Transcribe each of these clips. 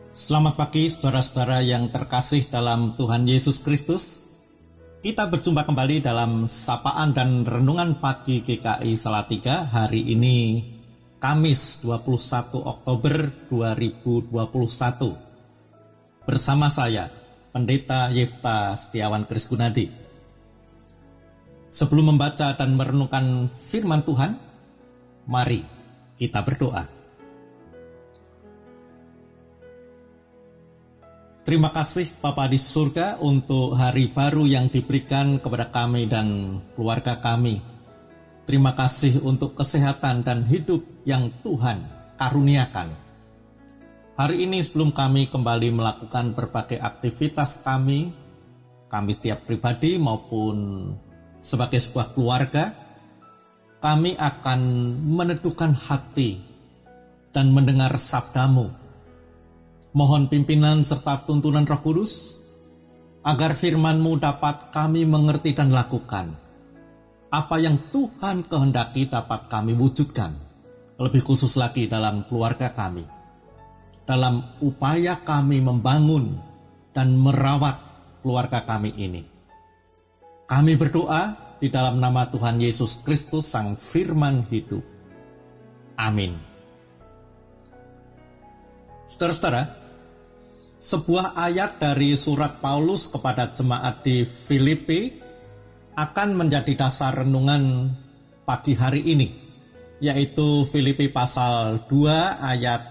Selamat pagi saudara-saudara yang terkasih dalam Tuhan Yesus Kristus. Kita berjumpa kembali dalam sapaan dan renungan pagi GKI Salatiga hari ini Kamis 21 Oktober 2021. Bersama saya, Pendeta Yefta Setiawan Krisgunadi. Sebelum membaca dan merenungkan firman Tuhan, mari kita berdoa. Terima kasih Bapa di surga untuk hari baru yang diberikan kepada kami dan keluarga kami. Terima kasih untuk kesehatan dan hidup yang Tuhan karuniakan. Hari ini sebelum kami kembali melakukan berbagai aktivitas kami setiap pribadi maupun sebagai sebuah keluarga, kami akan meneduhkan hati dan mendengar sabda-Mu. Mohon pimpinan serta tuntunan Roh Kudus, agar firman-Mu dapat kami mengerti dan lakukan. Apa yang Tuhan kehendaki dapat kami wujudkan, lebih khusus lagi dalam keluarga kami. Dalam upaya kami membangun dan merawat keluarga kami ini. Kami berdoa di dalam nama Tuhan Yesus Kristus Sang Firman Hidup. Amin. Saudara-saudara, sebuah ayat dari surat Paulus kepada jemaat di Filipi akan menjadi dasar renungan pagi hari ini, yaitu Filipi pasal 2 ayat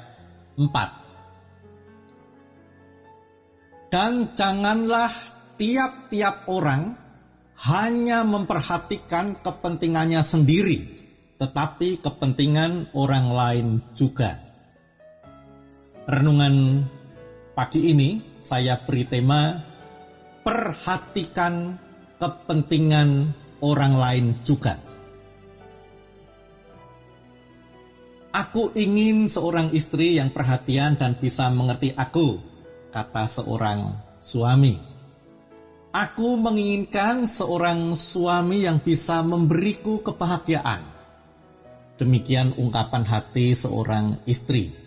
4. Dan janganlah tiap-tiap orang hanya memperhatikan kepentingannya sendiri, tetapi kepentingan orang lain juga. Renungan pagi ini saya beri tema perhatikan kepentingan orang lain juga. Aku ingin seorang istri yang perhatian dan bisa mengerti aku, kata seorang suami. Aku menginginkan seorang suami yang bisa memberiku kebahagiaan. Demikian ungkapan hati seorang istri.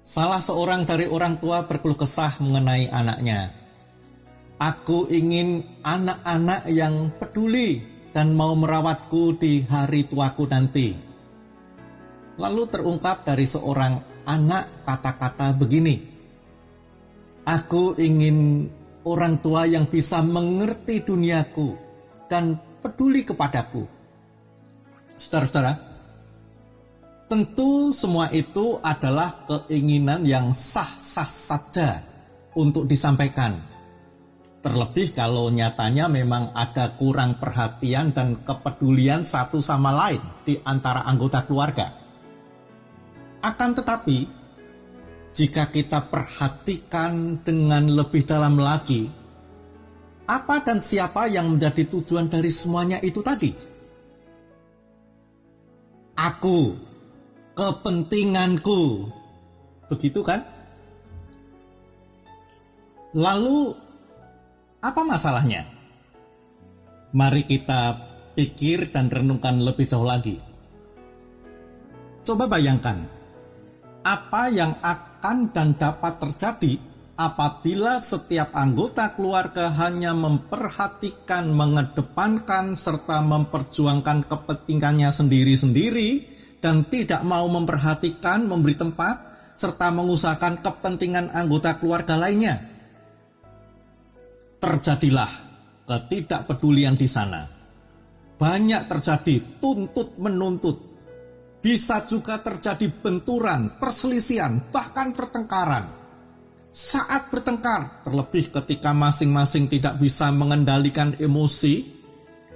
Salah seorang dari orang tua berkeluh kesah mengenai anaknya. Aku ingin anak-anak yang peduli dan mau merawatku di hari tuaku nanti. Lalu terungkap dari seorang anak kata-kata begini. Aku ingin orang tua yang bisa mengerti duniaku dan peduli kepadaku. Saudara-saudara, tentu semua itu adalah keinginan yang sah-sah saja untuk disampaikan. Terlebih kalau nyatanya memang ada kurang perhatian dan kepedulian satu sama lain di antara anggota keluarga. Akan tetapi, jika kita perhatikan dengan lebih dalam lagi, apa dan siapa yang menjadi tujuan dari semuanya itu tadi? Aku, kepentinganku, begitu kan? Lalu apa masalahnya? Mari kita pikir dan renungkan lebih jauh lagi. Coba bayangkan, apa yang akan dan dapat terjadi apabila setiap anggota keluarga hanya memperhatikan, mengedepankan, serta memperjuangkan kepentingannya sendiri-sendiri, dan tidak mau memperhatikan, memberi tempat, serta mengusahakan kepentingan anggota keluarga lainnya. Terjadilah ketidakpedulian di sana. Banyak terjadi tuntut-menuntut. Bisa juga terjadi benturan, perselisihan, bahkan pertengkaran. Saat bertengkar, terlebih ketika masing-masing tidak bisa mengendalikan emosi,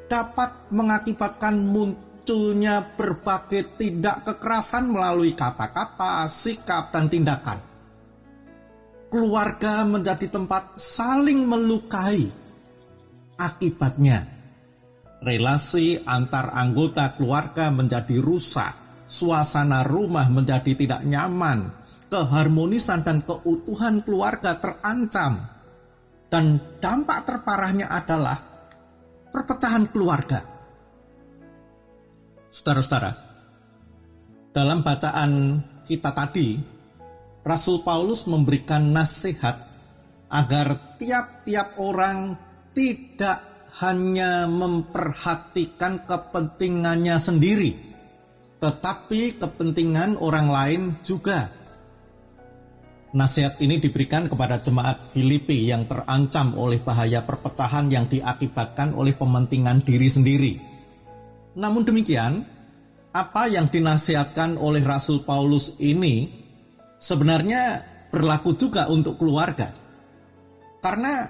dapat mengakibatkan munculnya berbagai tindak kekerasan melalui kata-kata, sikap, dan tindakan. Keluarga menjadi tempat saling melukai. Akibatnya, relasi antar anggota keluarga menjadi rusak, suasana rumah menjadi tidak nyaman, keharmonisan dan keutuhan keluarga terancam, dan dampak terparahnya adalah perpecahan keluarga. Saudara-saudara, dalam bacaan kita tadi, Rasul Paulus memberikan nasihat agar tiap-tiap orang tidak hanya memperhatikan kepentingannya sendiri, tetapi kepentingan orang lain juga. Nasihat ini diberikan kepada jemaat Filipi yang terancam oleh bahaya perpecahan yang diakibatkan oleh kepentingan diri sendiri. Namun demikian, apa yang dinasihatkan oleh Rasul Paulus ini sebenarnya berlaku juga untuk keluarga. Karena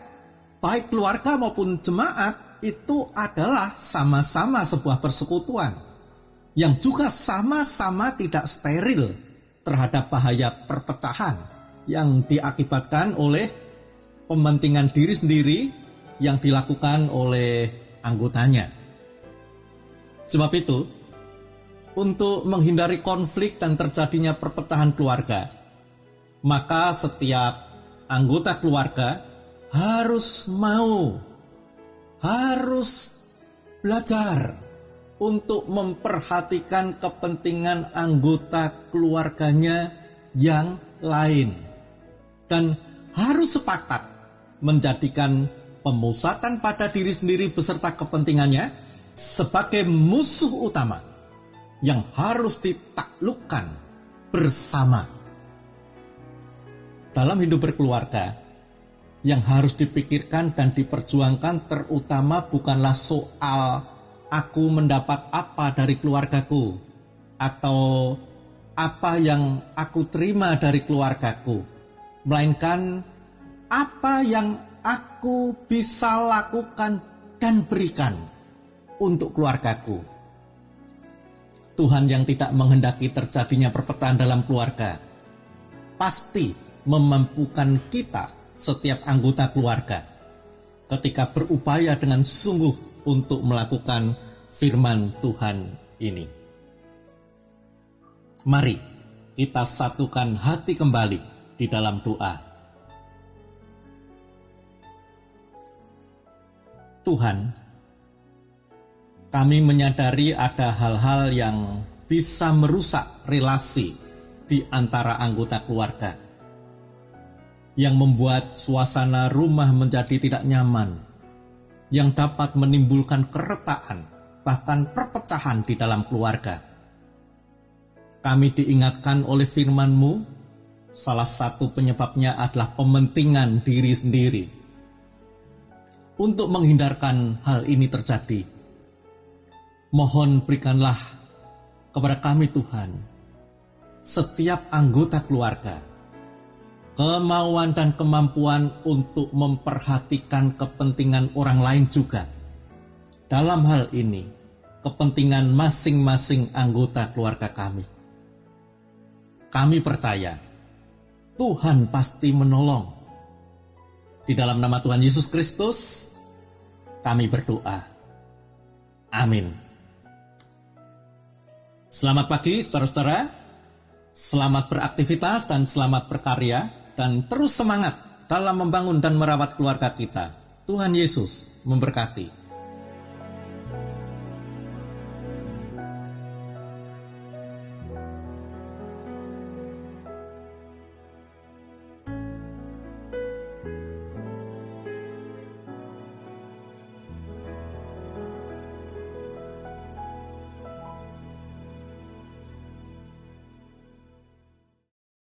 baik keluarga maupun jemaat itu adalah sama-sama sebuah persekutuan yang juga sama-sama tidak steril terhadap bahaya perpecahan yang diakibatkan oleh kepentingan diri sendiri yang dilakukan oleh anggotanya. Sebab itu, untuk menghindari konflik dan terjadinya perpecahan keluarga, maka setiap anggota keluarga harus belajar untuk memperhatikan kepentingan anggota keluarganya yang lain, dan harus sepakat menjadikan pemusatan pada diri sendiri beserta kepentingannya sebagai musuh utama yang harus ditaklukkan bersama. Dalam hidup berkeluarga, yang harus dipikirkan dan diperjuangkan terutama bukanlah soal aku mendapat apa dari keluargaku atau apa yang aku terima dari keluargaku, melainkan apa yang aku bisa lakukan dan berikan untuk keluargaku. Tuhan yang tidak menghendaki terjadinya perpecahan dalam keluarga pasti memampukan kita, setiap anggota keluarga, ketika berupaya dengan sungguh untuk melakukan firman Tuhan ini. Mari kita satukan hati kembali di dalam doa. Tuhan, kami menyadari ada hal-hal yang bisa merusak relasi di antara anggota keluarga, yang membuat suasana rumah menjadi tidak nyaman, yang dapat menimbulkan keretaan, bahkan perpecahan di dalam keluarga. Kami diingatkan oleh firman-Mu, salah satu penyebabnya adalah pementingan diri sendiri. Untuk menghindarkan hal ini terjadi, mohon berikanlah kepada kami Tuhan, setiap anggota keluarga, kemauan dan kemampuan untuk memperhatikan kepentingan orang lain juga. Dalam hal ini, kepentingan masing-masing anggota keluarga kami. Kami percaya Tuhan pasti menolong. Di dalam nama Tuhan Yesus Kristus, kami berdoa. Amin. Selamat pagi saudara-saudara. Selamat beraktivitas dan selamat berkarya. Dan terus semangat dalam membangun dan merawat keluarga kita. Tuhan Yesus memberkati.